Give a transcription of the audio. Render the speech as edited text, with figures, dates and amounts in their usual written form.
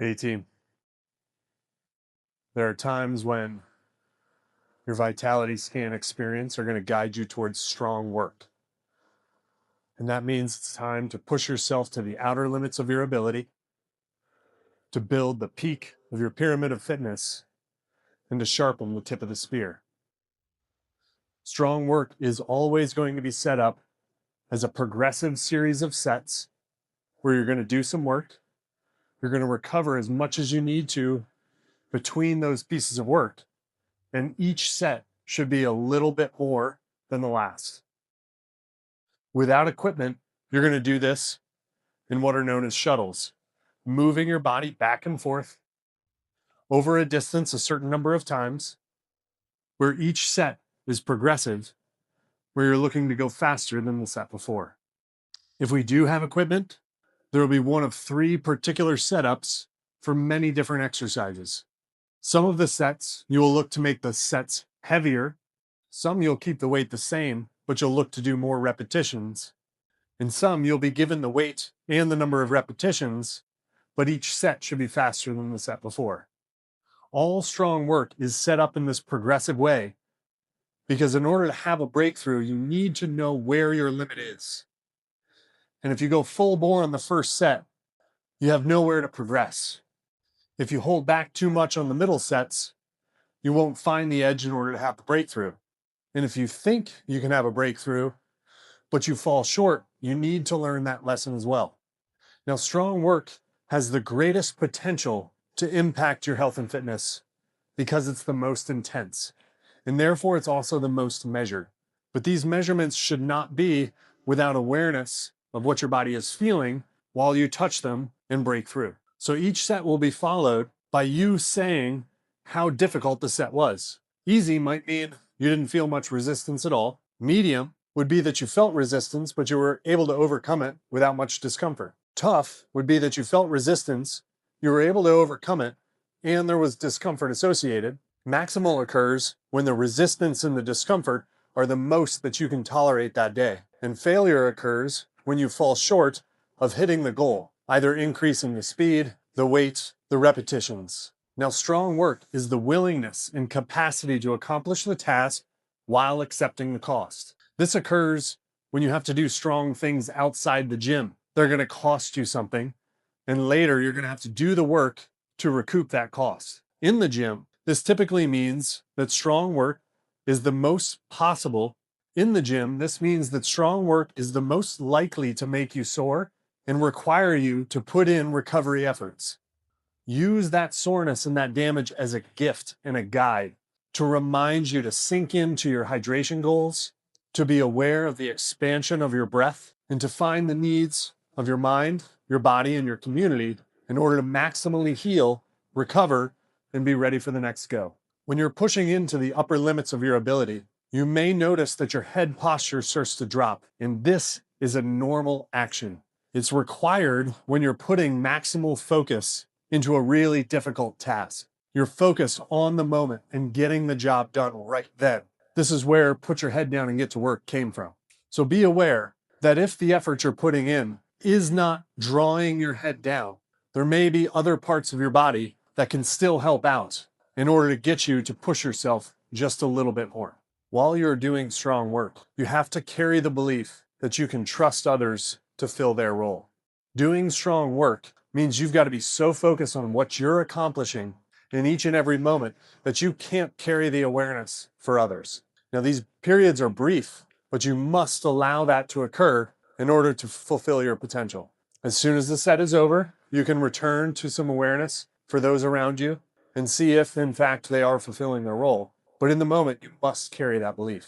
A team. There are times when your vitality scan experience are going to guide you towards strong work. And that means it's time to push yourself to the outer limits of your ability, to build the peak of your pyramid of fitness, and to sharpen the tip of the spear. Strong work is always going to be set up as a progressive series of sets where you're going to do some work. You're going to recover as much as you need to between those pieces of work. And each set should be a little bit more than the last. Without equipment, you're going to do this in what are known as shuttles, moving your body back and forth over a distance a certain number of times, where each set is progressive, where you're looking to go faster than the set before. If we do have equipment, there will be one of three particular setups for many different exercises. Some of the sets, you will look to make the sets heavier. Some you'll keep the weight the same, but you'll look to do more repetitions. In some, you'll be given the weight and the number of repetitions, but each set should be faster than the set before. All strong work is set up in this progressive way because in order to have a breakthrough, you need to know where your limit is. And if you go full bore on the first set, you have nowhere to progress. If you hold back too much on the middle sets, you won't find the edge in order to have the breakthrough. And if you think you can have a breakthrough, but you fall short, you need to learn that lesson as well. Now, strong work has the greatest potential to impact your health and fitness because it's the most intense. And therefore, it's also the most measured. But these measurements should not be without awareness of what your body is feeling while you touch them and break through. So each set will be followed by you saying how difficult the set was. Easy might mean you didn't feel much resistance at all. Medium would be that you felt resistance, but you were able to overcome it without much discomfort. Tough would be that you felt resistance, you were able to overcome it, and there was discomfort associated. Maximal occurs when the resistance and the discomfort are the most that you can tolerate that day. And failure occurs when you fall short of hitting the goal, either increasing the speed, the weight, the repetitions. Now, strong work is the willingness and capacity to accomplish the task while accepting the cost. This occurs when you have to do strong things outside the gym. They're going to cost you something, and later you're going to have to do the work to recoup that cost. In the gym, this typically means that strong work is the most possible. In the gym, this means that strong work is the most likely to make you sore and require you to put in recovery efforts. Use that soreness and that damage as a gift and a guide to remind you to sink into your hydration goals, to be aware of the expansion of your breath, and to find the needs of your mind, your body, and your community in order to maximally heal, recover, and be ready for the next go. When you're pushing into the upper limits of your ability, you may notice that your head posture starts to drop, and this is a normal action. It's required when you're putting maximal focus into a really difficult task. You're focused on the moment and getting the job done right then. This is where put your head down and get to work came from. So be aware that if the effort you're putting in is not drawing your head down, there may be other parts of your body that can still help out in order to get you to push yourself just a little bit more. While you're doing strong work, you have to carry the belief that you can trust others to fill their role. Doing strong work means you've got to be so focused on what you're accomplishing in each and every moment that you can't carry the awareness for others. Now, these periods are brief, but you must allow that to occur in order to fulfill your potential. As soon as the set is over, you can return to some awareness for those around you and see if, in fact, they are fulfilling their role. But in the moment, you must carry that belief.